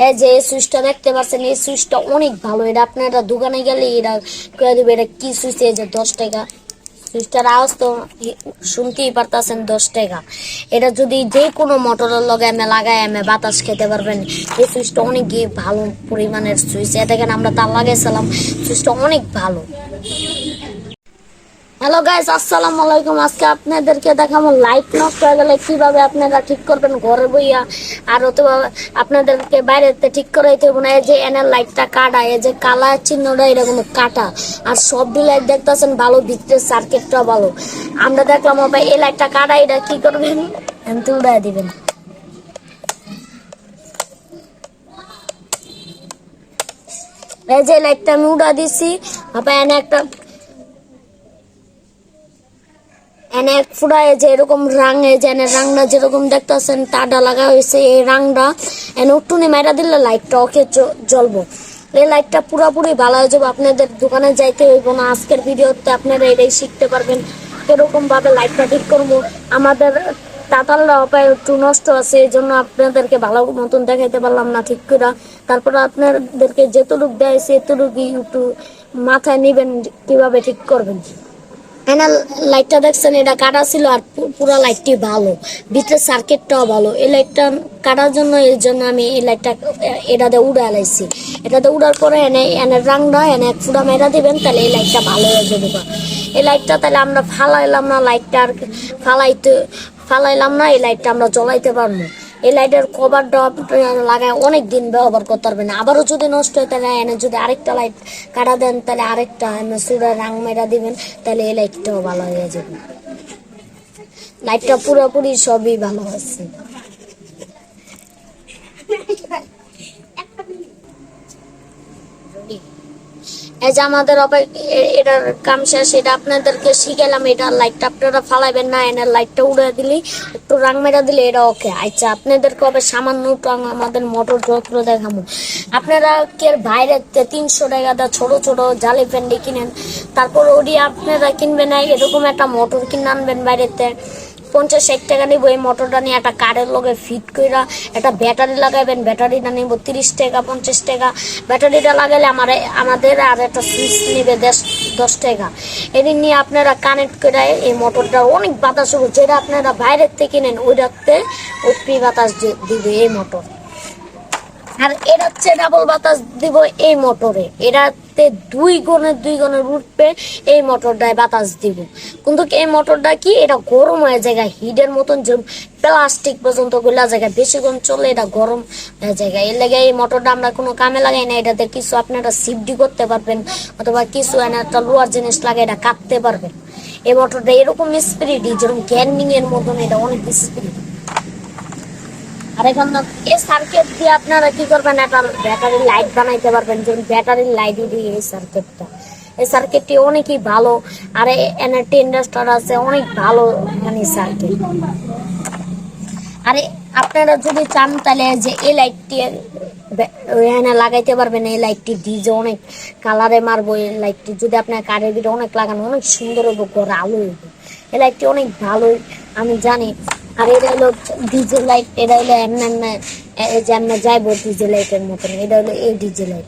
এই যে এই সুইচটা দেখতে পাচ্ছেন, এই সুইচটা অনেক ভালো। এটা আপনারা দোকানে গেলে এরা করে দেবে। এটা কি সুইচ? এই যে 10 টাকা সুইচটার আওয়াজ তো শুনতেই পারতেছেন, 10 টাকা। এটা যদি যে কোনো মোটরের লগে আমি লাগাই আমি বাতাস খেতে পারবেন। এই সুইচটা অনেক ভালো পরিমাণের সুইচ। এটা দেখেন আমরা তার লাগাইছিলাম, সুইচটা অনেক ভালো। হ্যালো গাইস, আসসালামু আলাইকুম। আজকে আপনাদেরকে দেখাবো লাইট নষ্ট হয়ে গেলে কিভাবে আপনারা ঠিক করবেন ঘরে বইয়া। আর অথবা আপনাদেরকে বাইরেতে ঠিক করাইতে হবে না। এই যে এনার লাইটটা কাটা, এই যে কালা চিহ্নটা এরকম কাটা। আর সবটি লাইট দেখতেছেন ভালো, ভিতরের সার্কিটটা ভালো। আমরা দেখলাম ভাই এই লাইটটা কাটা, এটা কি করবেন? এমনি উড়াই দিবেন। এই যে লাইটটা আমি উড়া দিছি, আপনার এনে একটা এনে এক ফুটায় যে এরকম রাং, এই যে রাংটা যেরকম দেখতেছেন তারটা লাগা হয়েছে। এই রাংটা এনে উঠুনি মেরা দিলে লাইটটা ওকে জ্বলবো। এই লাইটটা পুরোপুরি ভালো হয়ে যাবে। আপনাদের দোকানে যাইতে হইব না। আজকের ভিডিওতে আপনারা এটাই শিখতে পারবেন কিরকম ভাবে লাইটটা ঠিক করবো। আমাদের তাতালটা উপায় একটু নষ্ট আছে, এই জন্য আপনাদেরকে ভালো মতন দেখাইতে পারলাম না ঠিক করে। তারপরে আপনাদেরকে যেটুক দেয় সেটুকুই একটু মাথায় নিবেন কিভাবে ঠিক করবেন। এনার লাইটটা দেখছেন এটা কাটা ছিল, আর পুরো লাইটটি ভালো, ভিতরে সার্কিটটাও ভালো। এই লাইটটা কাটার জন্য এর জন্য আমি এই লাইটটা এটাতে উড়ে আলাইছি। এটাতে উড়ার পরে এনে রাংটা এনে এক ফুটা মেরা দিবেন, তাহলে এই লাইটটা ভালো হয়ে যাবে। এই লাইটটা তাহলে আমরা ফালাইলাম না, লাইটটা আর ফালাইলাম না, এই লাইটটা আমরা জ্বলাইতে পারবো। এই লাইটের কভারটা লাগায় অনেক দিন ব্যবহার করতে পারবেন। আবারও যদি নষ্ট হয় তাহলে এনে যদি আরেকটা লাইট কাটা দেন, তাহলে আরেকটা এনে সুরা রাং মেরা দিবেন, তাহলে এই লাইটটাও ভালো হয়ে যাবে। লাইটটা পুরোপুরি সবই ভালো আছে। এই যে আমাদের এটার কাম শেষ। এটা আপনাদেরকে শিখালাম। এটা লাইটটা আপনারা ফালাইবেন না, এনার লাইটটা উড়ে দিলে একটু রাং মেরা দিলে এটা ওকে। আচ্ছা, আপনাদেরকে হবে সামান্য আমাদের মোটর যন্ত্র দেখাবো। আপনারা কে বাইরে 300 টাকা ছোট ছোট জালি ফ্যান্ডি কিনেন, তারপর ওটি আপনারা কিনবেন না, এরকম একটা মোটর কিনে আনবেন বাইরেতে। 50-60 টাকা নিব। এই মোটরটা নিয়ে একটা কারের লগে ফিট করে একটা ব্যাটারি লাগাইবেন। ব্যাটারিটা নিব 30 টাকা 50 টাকা। ব্যাটারিটা লাগাইলে আমাদের আর একটা সুইচ নিবে 10 টাকা। এটি নিয়ে আপনারা কানেক্ট করে এই মোটরটা অনেক বাতাস হবে। যেটা আপনারা বাইরের থেকে কিনেন ওইটাতে ফ্রি বাতাস দিবে এই মোটর। আর এটা হচ্ছে ডাবল বাতাস দিব এই মোটরে। এটাতে 2 গুণের উঠবে এই মোটরটায় বাতাস দিব। কিন্তু এই মোটরটা কি, এটা গরম হয়ে যায়, হিটের মতন যে প্লাস্টিক পর্যন্ত গোলা জায়গায় বেশিক্ষণ চলে, এটা গরম হয়ে যায়। এর লাগে এই মোটরটা আমরা কোনো কামে লাগাই না। এটাতে কিছু আপনারা সিফটি করতে পারবেন, অথবা কিছু একটা লোহার জিনিস লাগে এটা কাটতে পারবেন। এই মোটরটা এরকম স্পিড, যেরকম গ্যান্ডিং এর মতন, এটা অনেক স্পিড। আর এখন এই সার্কিট দিয়ে আপনারা কি করবেন, একটা ব্যাটারি লাইট বানাইতে পারবেন। যেমন ব্যাটারির লাইট দিয়ে এই সার্কিটটা, এই সার্কিটটি অনেকই ভালো। আর এনার্টি ইন্ডাস্ট্রি আছে অনেক ভালো মানে সার্কিট। আরে আপনারা যদি চান তাহলে যে এই লাইটটি এখানে লাগাইতে পারবেন। এই লাইটটি ডিজে অনেক কালারে মারবো। এই লাইটটি যদি আপনার কারের ভিতরে অনেক লাগানো, অনেক সুন্দর হইব, ঘরে আলো হইব। এই লাইটটি অনেক ভালোই আমি জানি। আর এটা হলো ডিজে লাইট। এটা হলো এমনি যে আমরা যাইবো ডিজে লাইটের মতন। এটা হলো এই ডিজে লাইট।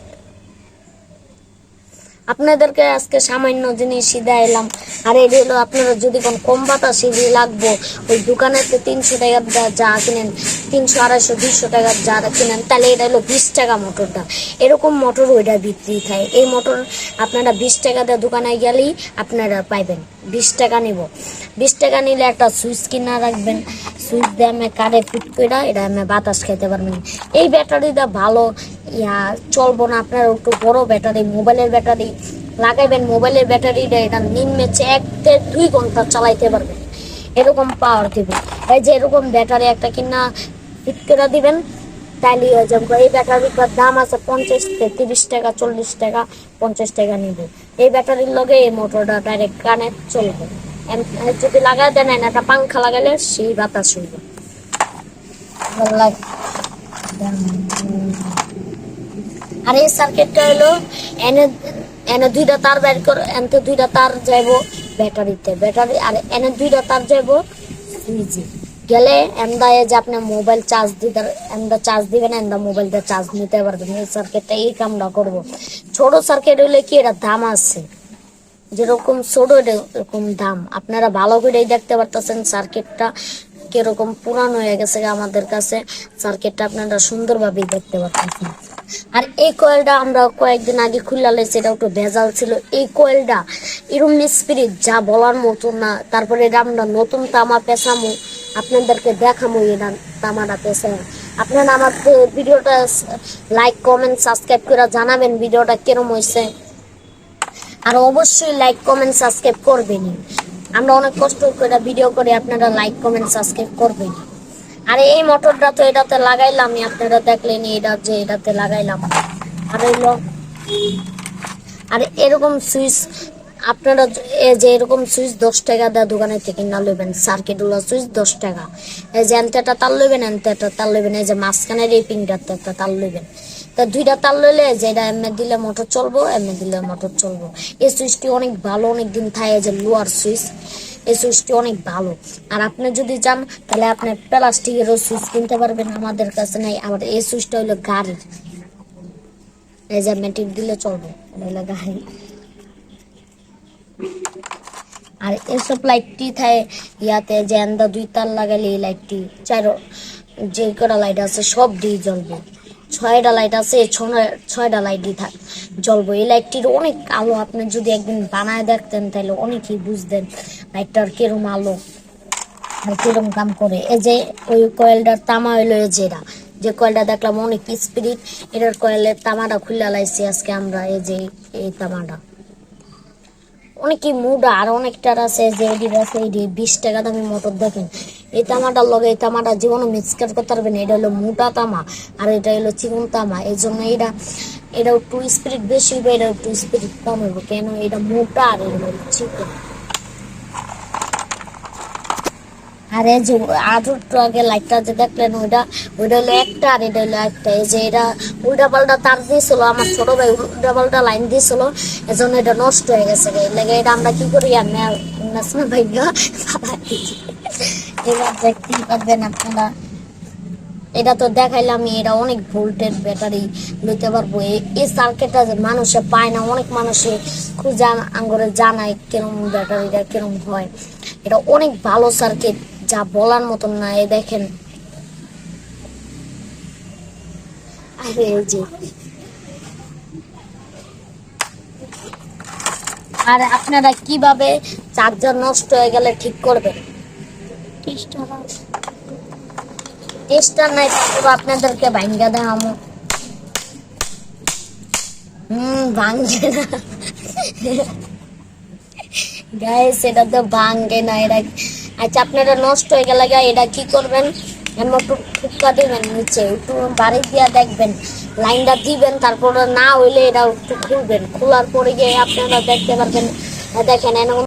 আপনাদেরকে আজকে সামান্য জিনিস শিখাইলাম। আর এটা হলো আপনারা যদি কোন কম বাতাসি লাগবো, ওই দোকানেতে 300 টাকা যা কিনেন, 300, 250, 200 টাকা যা কিনেন, তাহলে এটা হলো 20 টাকা মোটরটা। এরকম মোটর ওইটা বিক্রি থাকে। এই মোটর আপনারা 20 টাকা দিয়ে দোকানে গেলেই আপনারা পাইবেন। 20 টাকা নিব। 20 টাকা নিলে একটা সুইচ কিনা রাখবেন। সুইচ দিয়ে আমি কারে ফিট করে এটা আমি বাতাস খেতে পারবেন। এই ব্যাটারিটা ভালো চলবো না। আপনার একটু বড় ব্যাটারি, মোবাইলের ব্যাটারি লাগাইবেন। মোবাইলের ব্যাটারিটা এটা নিম্নে 1 থেকে 2 ঘন্টা চালাইতে পারবেন, এরকম পাওয়ার দিবে। এই যে এরকম ব্যাটারি একটা কিনা ফিট করে দিবেন, তাইলে হয়ে যাবে। এই ব্যাটারিটার দাম আছে 50 থেকে 30 টাকা, 40 টাকা, 50 টাকা নিবে। এই ব্যাটারির লগে এই মোটরটা ডাইরেক্ট কানেক্ট চলবে। যদি লাগাই দেন একটা পাংখা লাগাইলে সেই বাতাস হইবে। আর এই সার্কিটটা হলো এনে এনে 2টা তার বের করে, এনতে 2টা তার যাইব ব্যাটারিতে, ব্যাটারি আর এনে 2টা তার যাইব সুইচে। গেলে এমদায় যে আপনি মোবাইল চার্জ দিতে এমদা চার্জ দিবেন, এমদা মোবাইলটা চার্জ নিতে পারবেন। এই সার্কিটটা এই কামটা করবো। ছোট সার্কিট হইলে কি এটা দাম আছে, যেরকম ছোট এরকম দাম। আপনারা ভালো করেই দেখতে পারতেছেন সার্কিটটা কিরকম পুরানো হয়ে গেছে আমাদের কাছে। সার্কিটটা আপনারা সুন্দরভাবেই দেখতে পাচ্ছেন। আর এই কয়েলটা আমরা কয়েকদিন আগে খুলে লাইছি, এটা একটু ভেজাল ছিল। এই কয়েলটা এরকম স্পিরিট যা বলার মতো না। তারপরে এটা আমরা নতুন তামা পেঁচামো, আপনাদেরকে দেখামো এটা তামাটা পেঁচা। আপনারা আমার ভিডিওটা লাইক কমেন্ট সাবস্ক্রাইব করে জানাবেন ভিডিওটা কিরম হয়েছে। আর অবশ্যই লাইক কমেন্ট সাবস্ক্রাইব করবেন। আমরা অনেক কষ্ট করে ভিডিও করে, আপনারা লাইক কমেন্ট সাবস্ক্রাইব করবেন। আর এই মোটরটা তো এটাতে লাগাইলাম, আপনারা দেখলেন এটা যে এটাতে লাগাইলাম। আর হইলো আর এরকম সুইচ আপনারা যে এরকম সুইচ 10 টাকা দেওয়া দোকানের থেকে না লইবেন। সার্কিটগুলো সুইচ 10 টাকা। এই যে এনতেটা তার লইবেন, এনতেটা তার লইবেন। এই যে মাঝখানের এই পিংটাতে একটা তার লইবেন। তা 2টা তার লইলে যেটা এমনি দিলে মোটর চলবো, এমনি দিলে মোটর চলবো। এই সুইচটি অনেক ভালো, অনেক দিন থাকে। যে লোয়ার সুইচ, এই সুইচটি অনেক ভালো। আর আপনি যদি চান তাহলে আপনি প্লাস্টিকেরও সুইচ কিনতে পারবেন, আমাদের কাছে নাই। আবার এই সুইচটা হইলো গাড়ির, এই যে মেটিক দিলে চলবে, এটা হইলো গাড়ি। আর এসব লাইটটি থাকে ইয়াতে যে এন্দা 2 তার লাগালে এই লাইটটি যে কটা লাইট আছে সব দিয়ে জ্বলবে। 6টা লাইট আছে, 6টা লাইটই জ্বলবো। এই লাইটটির অনেক আলো, আপনি যদি একদিন বানায় দেখতেন তাহলে অনেকই বুঝতেন লাইটটার কিরম আলো আর কিরম কাম করে। এই যে ওই কয়েলটার তামা হইলো যেটা, যে কয়েলটা দেখলাম অনেক স্পিরিট, এটার কয়েলের তামাটা খুলে লাইছি আজকে আমরা। এই যে এই তামাটা অনেকই মুডা। আর অনেকটার আছে যে এডির আছে, এডি 20 টাকা দামি মোটর। দেখেন এই তামাটার লগে এই তামাটা জীবনে মিক্সকার করতে পারবেন। এটা হলো মোটা তামা আর এটা হলো চিকন তামা। এই জন্য এটা একটু স্পিরিট বেশি হবে, এটা একটু স্পিরিট কম হবে। কেন এটা মোটা আর এটা হলো চিকন। আর এই যে আটুর আগে লাইটটা যে দেখলেন ওইটা হলো একটা, আর এটা হলো একটা। এই যে এটা উল্টা পাল্টা তার দিয়েছিল আমার ছোট ভাই, উল্টা পাল্টা লাইন দিয়েছিল, এজন্য এটা নষ্ট হয়ে গেছে। লেগে এটা আমরা কি করি, ভাই এবার দেখতেই পারবেন আপনারা। এটা তো দেখাইলাম, এটা অনেক ভোল্টের ব্যাটারি লইতে পারবো। এই সার্কিটটা মানুষে পায় না, অনেক মানুষে খুঁজে আঙ্গরে জানায় কিরম ব্যাটারিটা কিরম হয়। এটা অনেক ভালো সার্কিট, যা বলার মতন না। এই দেখেন আর আপনারা কিভাবে চার্জার নষ্ট হয়ে গেলে ঠিক করবেন, টেস্টার নাই তারপর আপনাদেরকে ভাঙ্গা দেখামো। ভাঙ্গে না গাইস, এটা তো ভাঙ্গে না। এটা আচ্ছা আপনারা নষ্ট হয়ে গেলে এটা কি করবেন, একটু ঠুকা দিবেন নিচে, একটু বাড়ি দিয়া দেখবেন লাইনটা দিবেন। তারপরে না হইলে এটা একটু খুলবেন, খোলার পরে গিয়ে আপনারা দেখতে পারবেন। দেখেন